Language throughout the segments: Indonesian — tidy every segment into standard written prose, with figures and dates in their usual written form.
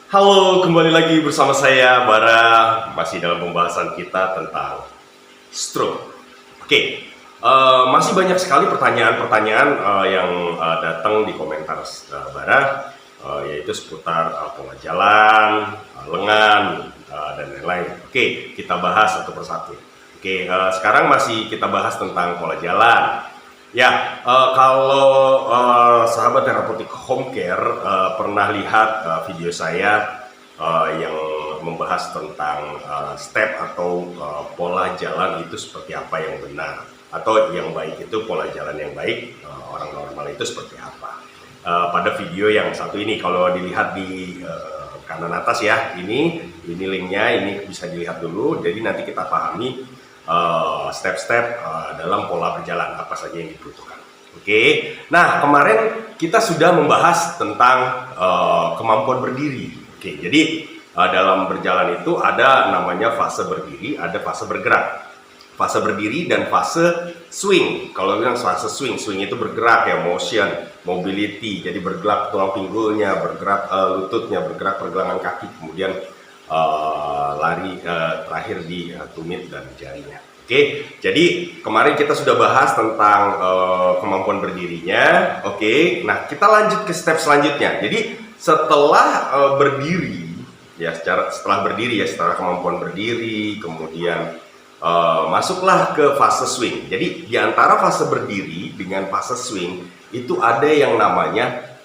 Halo, kembali lagi bersama saya Bara, masih dalam pembahasan kita tentang stroke. Masih banyak sekali pertanyaan-pertanyaan yang datang di komentar Bara, yaitu seputar pola jalan, lengan, dan lain-lain. Kita bahas satu persatu. Sekarang masih kita bahas tentang pola jalan. Kalau sahabat terapeutik home care pernah lihat video saya yang membahas tentang step atau pola jalan itu seperti apa yang benar, atau yang baik itu pola jalan yang baik, orang normal itu seperti apa. Pada video yang satu ini, kalau dilihat di kanan atas ya, ini linknya, ini bisa dilihat dulu. Jadi nanti kita pahami step-step dalam pola berjalan apa saja yang dibutuhkan. Nah kemarin kita sudah membahas tentang kemampuan berdiri. Jadi dalam berjalan itu ada namanya fase berdiri, ada fase bergerak. Fase berdiri dan fase swing. Kalau bilang fase swing itu bergerak ya, motion, mobility. Jadi bergerak tulang pinggulnya, bergerak lututnya, bergerak pergelangan kaki, kemudian lari terakhir di tumit dan jarinya. Jadi kemarin kita sudah bahas tentang kemampuan berdirinya. Nah kita lanjut ke step selanjutnya. Jadi setelah berdiri ya, setelah kemampuan berdiri, kemudian masuklah ke fase swing. Jadi di antara fase berdiri dengan fase swing itu ada yang namanya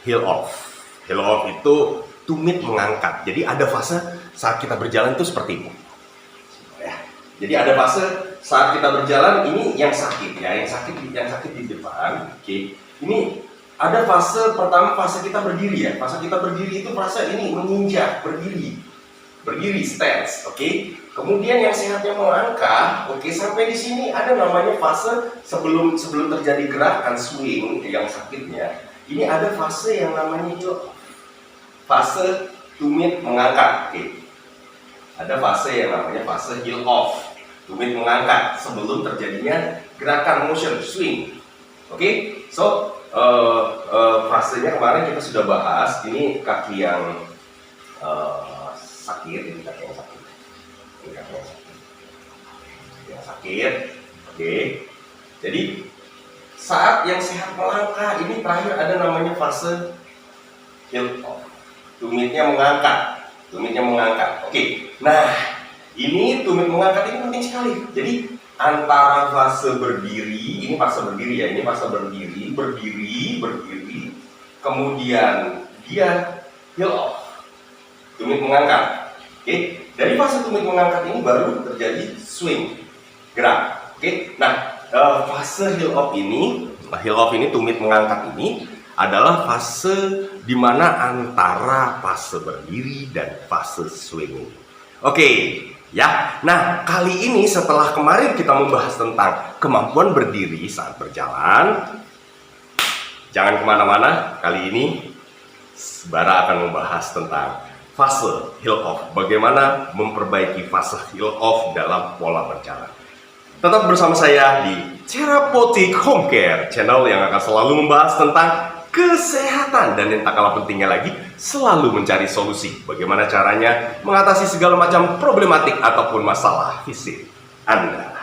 heel off. Heel off itu tumit mengangkat. Jadi ada fase saat kita berjalan itu seperti ini. Jadi ada fase saat kita berjalan ini yang sakit ya, yang sakit di depan. Ini ada fase pertama, fase kita berdiri ya. Fase kita berdiri itu fase ini menginjak, berdiri stance. Kemudian yang sehatnya melangkah. Sampai di sini ada namanya fase sebelum terjadi gerakan swing yang sakitnya. Ini ada fase yang namanya heel, fase tumit mengangkat. Ada fase yang namanya fase heel off, tumit mengangkat sebelum terjadinya gerakan motion swing. Fasenya kemarin kita sudah bahas. Ini kaki yang sakit, ini kaki yang sakit, ini kaki yang sakit. Jadi saat yang sehat melangkah, ini terakhir ada namanya fase heel off, tumitnya mengangkat. Nah ini tumit mengangkat ini penting sekali. Jadi antara fase berdiri, ini fase berdiri ya, ini fase berdiri, kemudian dia heel off, tumit mengangkat. Dari fase tumit mengangkat ini baru terjadi swing, gerak. Nah fase heel off ini tumit mengangkat ini adalah fase di mana antara fase berdiri dan fase swing. Nah kali ini setelah kemarin kita membahas tentang kemampuan berdiri saat berjalan, jangan kemana-mana. Kali ini Bara akan membahas tentang fase heel off, bagaimana memperbaiki fase heel off dalam pola berjalan. Tetap bersama saya di Terapeutik Home Care, channel yang akan selalu membahas tentang kesehatan, dan yang tak kalah pentingnya lagi, selalu mencari solusi bagaimana caranya mengatasi segala macam problematik ataupun masalah fisik Anda.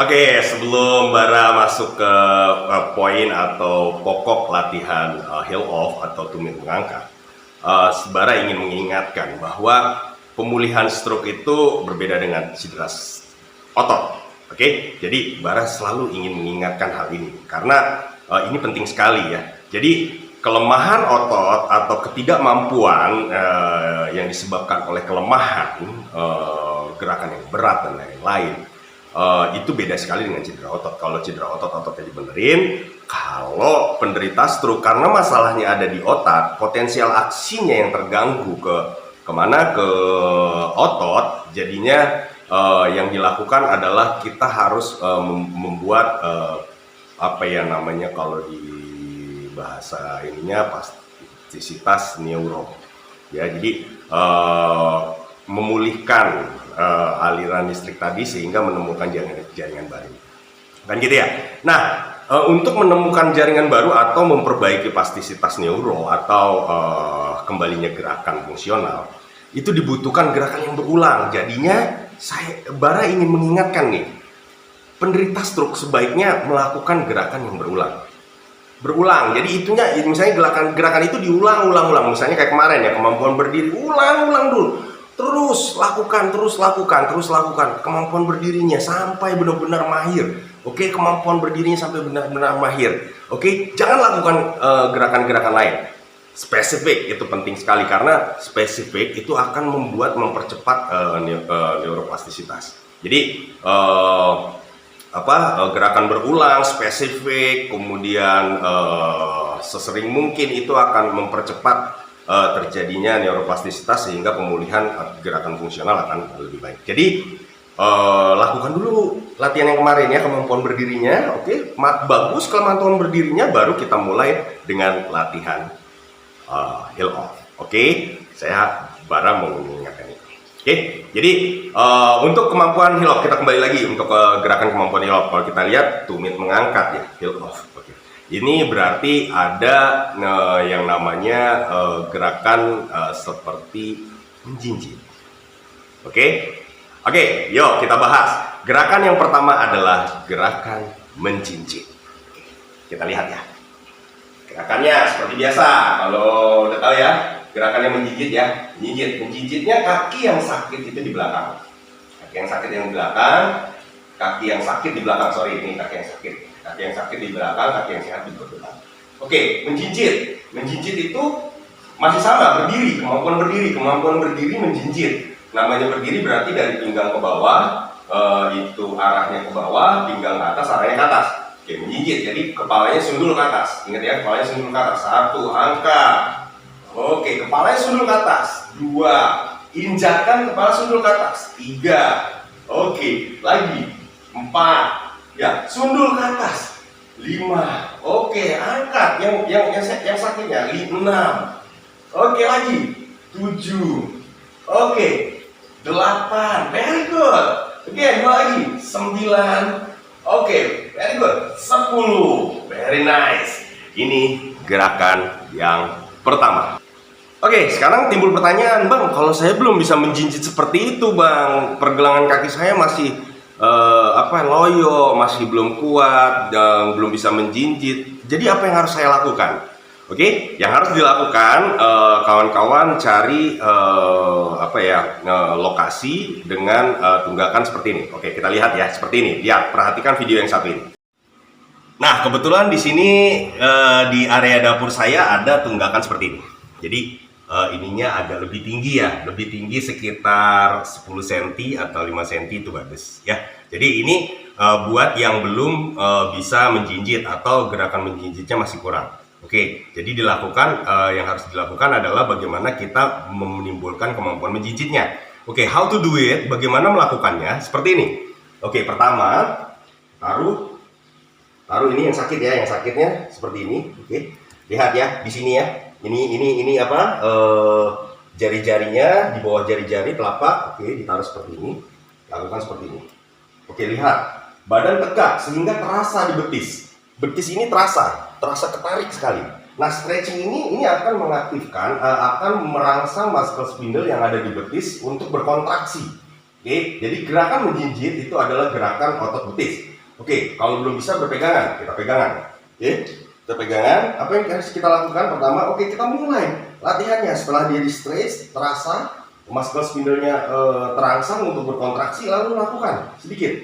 Oke, sebelum Bara masuk ke poin atau pokok latihan heel off atau tumit mengangkat, Bara ingin mengingatkan bahwa pemulihan stroke itu berbeda dengan cedera otot. Oke, jadi Bara selalu ingin mengingatkan hal ini karena ini penting sekali ya. Jadi kelemahan otot atau ketidakmampuan yang disebabkan oleh kelemahan gerakan yang berat dan lain-lain itu beda sekali dengan cedera otot. Kalau cedera ototnya dibenerin, kalau penderita stroke karena masalahnya ada di otak, potensial aksinya yang terganggu kemana ke otot, jadinya yang dilakukan adalah kita harus membuat apa ya namanya kalau di bahasa ininya plastisitas neuro ya, jadi memulihkan aliran listrik tadi sehingga menemukan jaringan baru kan gitu ya. Nah, untuk menemukan jaringan baru atau memperbaiki plastisitas neuro atau kembalinya gerakan fungsional itu dibutuhkan gerakan yang berulang. Jadinya Bara ingin mengingatkan nih, penderita stroke sebaiknya melakukan gerakan yang berulang. Jadi itunya misalnya gerakan itu diulang-ulang. Misalnya kayak kemarin ya, kemampuan berdiri, ulang dulu. Terus lakukan kemampuan berdirinya sampai benar-benar mahir. Oke, kemampuan berdirinya sampai benar-benar mahir. Oke, jangan lakukan gerakan-gerakan lain. Spesifik itu penting sekali karena spesifik itu akan mempercepat neuroplastisitas. Jadi gerakan berulang, spesifik, kemudian sesering mungkin itu akan mempercepat terjadinya neuroplastisitas sehingga pemulihan gerakan fungsional akan lebih baik. Jadi lakukan dulu latihan yang kemarin ya, kemampuan berdirinya. Oke, bagus kemampuan berdirinya, baru kita mulai dengan latihan heel off. Oke, saya Bara mau mengingatkan itu. Oke, jadi untuk kemampuan heel off kita kembali lagi untuk gerakan kemampuan heel off. Kalau kita lihat tumit mengangkat ya, heel off. Oke. Ini berarti ada yang namanya gerakan seperti menjinjit. Oke, yuk kita bahas. Gerakan yang pertama adalah gerakan menjinjit. Kita lihat ya. Gerakannya seperti biasa. Kalau udah tahu ya, gerakannya menjinjit ya. Menjinjitnya kaki yang sakit itu di belakang. Kaki yang sakit di belakang. Ini kaki yang sakit. Kaki yang sakit di belakang, kaki yang sehat di belakang. Oke, menjinjit. Menjinjit itu masih sama, kemampuan berdiri menjinjit. Namanya berdiri berarti dari pinggang ke bawah, itu arahnya ke bawah, pinggang ke atas, arahnya ke atas. Oke, menjinjit. Jadi kepalanya sundul ke atas. Ingat ya, kepalanya sundul ke atas. 1, angkat. Oke, kepalanya sundul ke atas. 2, injakkan kepala sundul ke atas. 3. Oke, lagi. 4. Ya, sundul ke atas. 5. Oke, angkat yang sakitnya. 6. Oke, lagi. 7. Oke. 8. Very good. Oke, 2 lagi. 9. Oke, very good. 10. Very nice. Ini gerakan yang pertama. Oke, sekarang timbul pertanyaan, Bang, kalau saya belum bisa menjinjit seperti itu, Bang. Pergelangan kaki saya masih loyo, masih belum kuat dan belum bisa menjinjit. Jadi apa yang harus saya lakukan? Oke, yang harus dilakukan kawan-kawan cari lokasi dengan tunggakan seperti ini. Oke, kita lihat ya seperti ini. Lihat, perhatikan video yang satu ini. Nah, kebetulan di sini di area dapur saya ada tunggakan seperti ini. Jadi ininya agak lebih tinggi ya, lebih tinggi sekitar 10 cm atau 5 cm itu bagus ya. Jadi ini buat yang belum bisa menjinjit atau gerakan menjinjitnya masih kurang. Oke, jadi yang harus dilakukan adalah bagaimana kita menimbulkan kemampuan menjinjitnya. Oke, how to do it? Bagaimana melakukannya? Seperti ini. Oke, pertama taruh ini yang sakit ya, yang sakitnya seperti ini. Oke, lihat ya di sini ya. Ini jari-jarinya di bawah jari-jari telapak. Oke, ditaruh seperti ini. Lakukan seperti ini. Oke, lihat. Badan tegak sehingga terasa di betis. Betis ini terasa ketarik sekali. Nah, stretching ini akan mengaktifkan, akan merangsang muscle spindle yang ada di betis untuk berkontraksi. Oke, jadi gerakan menjinjit itu adalah gerakan otot betis. Oke, kalau belum bisa berpegangan, kita pegangan. Oke, kita pegangan. Apa yang harus kita lakukan? Pertama, oke, kita mulai latihannya. Setelah dia di stretch, terasa muscle spindle-nya terangsang untuk berkontraksi, lalu lakukan sedikit.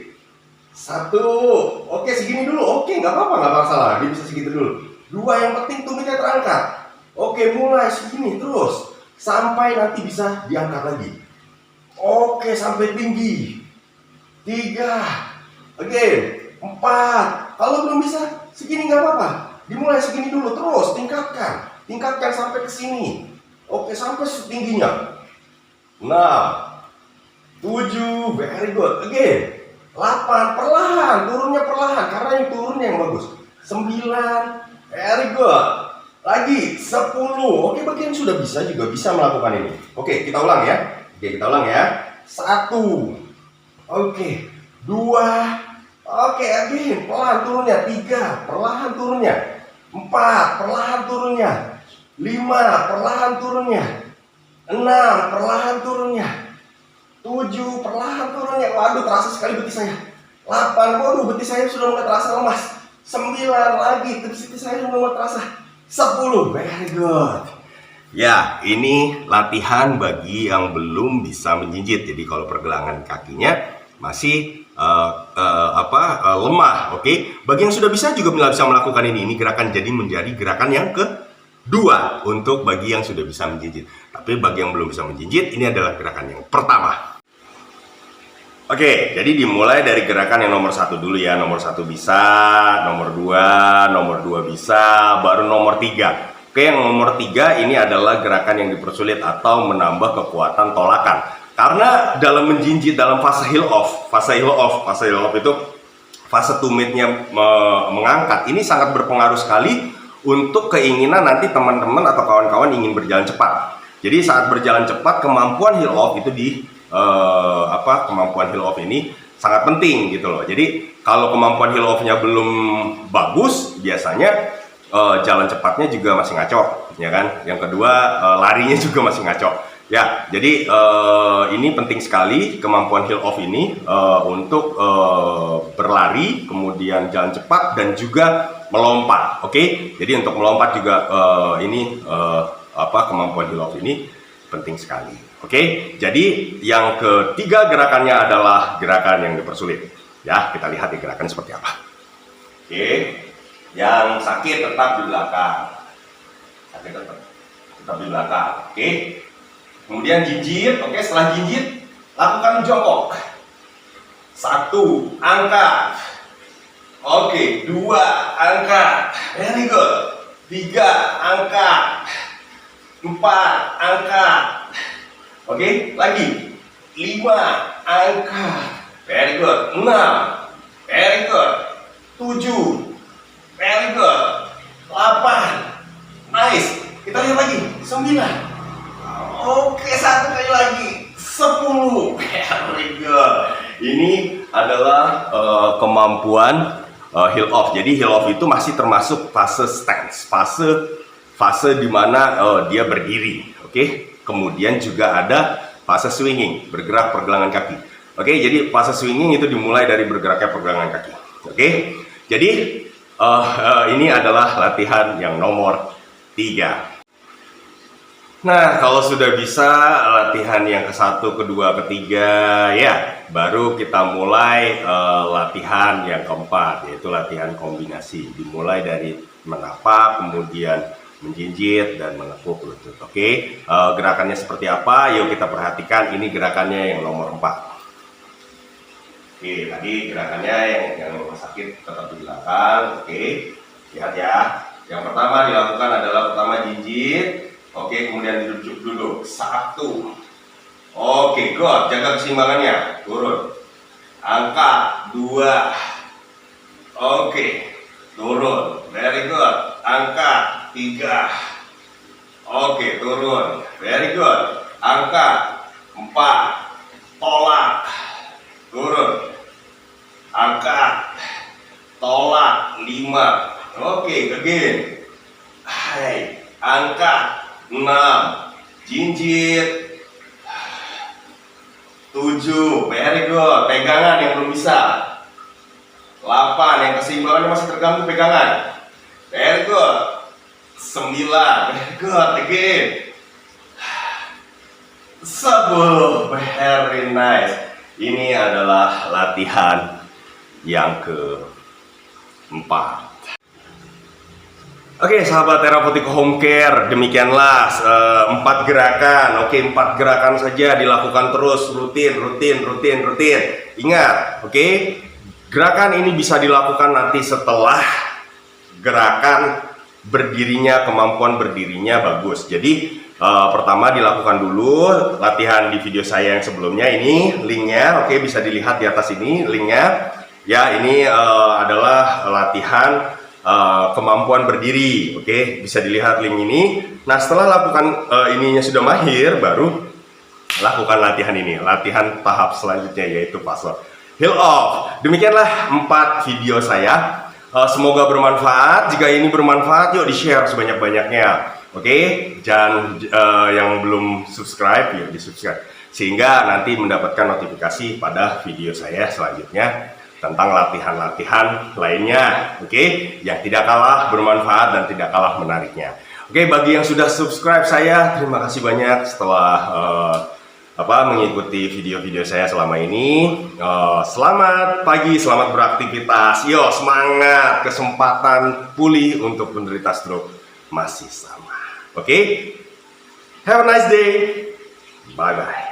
1, oke segini dulu. Oke, nggak apa-apa, nggak masalah. Dia bisa segitu dulu. 2, yang penting tumitnya terangkat. Oke, mulai segini terus sampai nanti bisa diangkat lagi. Oke, sampai tinggi. 3, oke, 4. Kalau belum bisa segini nggak apa-apa. Dimulai segini dulu, terus tingkatkan, tingkatkan sampai ke sini. Oke, sampai setingginya. 6, 7, very good. Again, 8, perlahan, turunnya perlahan karena yang turunnya yang bagus. 9, very good. Lagi 10. Oke, bagi yang sudah bisa juga bisa melakukan ini. Oke, kita ulang ya. Oke, kita ulang ya. 1. Oke, 2. Oke, again, perlahan turunnya. 3, perlahan turunnya. 4, perlahan turunnya. 5, perlahan turunnya. 6, perlahan turunnya. 7, perlahan turunnya. Waduh, terasa sekali betis saya. 8, waduh, betis saya sudah mulai terasa lemas. 9, lagi, betis saya sudah mulai terasa. 10, very good. Ya, ini latihan bagi yang belum bisa menjinjit. Jadi kalau pergelangan kakinya masih lemah, oke. Bagi yang sudah bisa juga bisa melakukan ini. Ini gerakan jadi menjadi gerakan yang kedua untuk bagi yang sudah bisa menjinjit. Tapi bagi yang belum bisa menjinjit, ini adalah gerakan yang pertama. Oke, jadi dimulai dari gerakan yang nomor 1 dulu ya. Nomor 1 bisa, nomor 2 bisa, baru nomor 3. Oke, yang nomor 3 ini adalah gerakan yang dipersulit atau menambah kekuatan tolakan. Karena dalam menjinjit dalam fase heel off itu fase tumitnya mengangkat, ini sangat berpengaruh sekali untuk keinginan nanti teman-teman atau kawan-kawan ingin berjalan cepat. Jadi saat berjalan cepat, kemampuan heel off itu kemampuan heel off ini sangat penting gitu loh. Jadi kalau kemampuan heel off-nya belum bagus, biasanya jalan cepatnya juga masih ngaco, ya kan? Yang kedua, larinya juga masih ngaco. Ya, jadi ini penting sekali kemampuan heel off ini untuk berlari, kemudian jalan cepat dan juga melompat. Oke, jadi untuk melompat juga kemampuan heel off ini penting sekali. Oke, jadi yang ketiga gerakannya adalah gerakan yang dipersulit. Ya, kita lihat di gerakan seperti apa. Oke. Yang sakit tetap di belakang. Sakit tetap di belakang. Oke. Kemudian jinjit. Oke, setelah jinjit lakukan jongkok. 1, angkat. Oke, 2, angkat. Very good. 3, angkat. 4, angkat. Oke, lagi. 5, angkat. Very good. 6, very good. 7, very good. 8, nice. Kita lihat lagi. 9. Oke, 1 kali lagi. 10, very good. Ini adalah kemampuan heel off. Jadi heel off itu masih termasuk fase stance, fase di mana dia berdiri. Oke. Kemudian juga ada fase swinging, bergerak pergelangan kaki. Oke, jadi fase swinging itu dimulai dari bergeraknya pergelangan kaki. Oke. Jadi ini adalah latihan yang nomor 3. Nah, kalau sudah bisa latihan yang ke-1, kedua, ketiga, ya baru kita mulai latihan yang keempat, yaitu latihan kombinasi. Dimulai dari menapak, kemudian menjinjit dan menekuk lutut. Oke, gerakannya seperti apa? Yuk kita perhatikan. Ini gerakannya yang nomor 4. Oke, tadi gerakannya yang sakit tetap di belakang. Oke, lihat ya. Yang pertama dilakukan adalah pertama jinjit. Oke, kemudian duduk. 1. Oke, good. Jaga keseimbangannya. Turun. Angkat. 2. Oke, turun. Very good. Angkat. 3. Oke, turun. Very good. Angkat. 4. Tolak. Turun. Angkat. Tolak. 5. Oke, again. Hai. Angkat. 6. Jinjit. 7, very good. Pegangan yang belum bisa. 8, yang keseimbangannya masih terganggu pegangan. Very good. 9, very good. Again. 10, very nice. Ini adalah latihan yang keempat. Oke, sahabat terapeutik home care, demikianlah 4 gerakan. Oke, 4 gerakan saja dilakukan terus, rutin. Ingat, oke, gerakan ini bisa dilakukan nanti setelah gerakan berdirinya, kemampuan berdirinya bagus. Jadi pertama dilakukan dulu latihan di video saya yang sebelumnya, ini linknya, oke, bisa dilihat di atas ini linknya. Ya, ini adalah latihan kemampuan berdiri, oke, bisa dilihat link ini. Nah, setelah lakukan ininya sudah mahir, baru lakukan latihan ini, latihan tahap selanjutnya, yaitu fase heel off. Demikianlah 4 video saya. Semoga bermanfaat. Jika ini bermanfaat, yuk di-share sebanyak-banyaknya, oke. Dan yang belum subscribe, yuk di-subscribe, sehingga nanti mendapatkan notifikasi pada video saya selanjutnya tentang latihan-latihan lainnya, oke, yang tidak kalah bermanfaat dan tidak kalah menariknya. Oke, bagi yang sudah subscribe saya, terima kasih banyak setelah mengikuti video-video saya selama ini. Selamat pagi, selamat beraktivitas. Yo, semangat, kesempatan pulih untuk penderita stroke masih sama. Oke, have a nice day. Bye bye.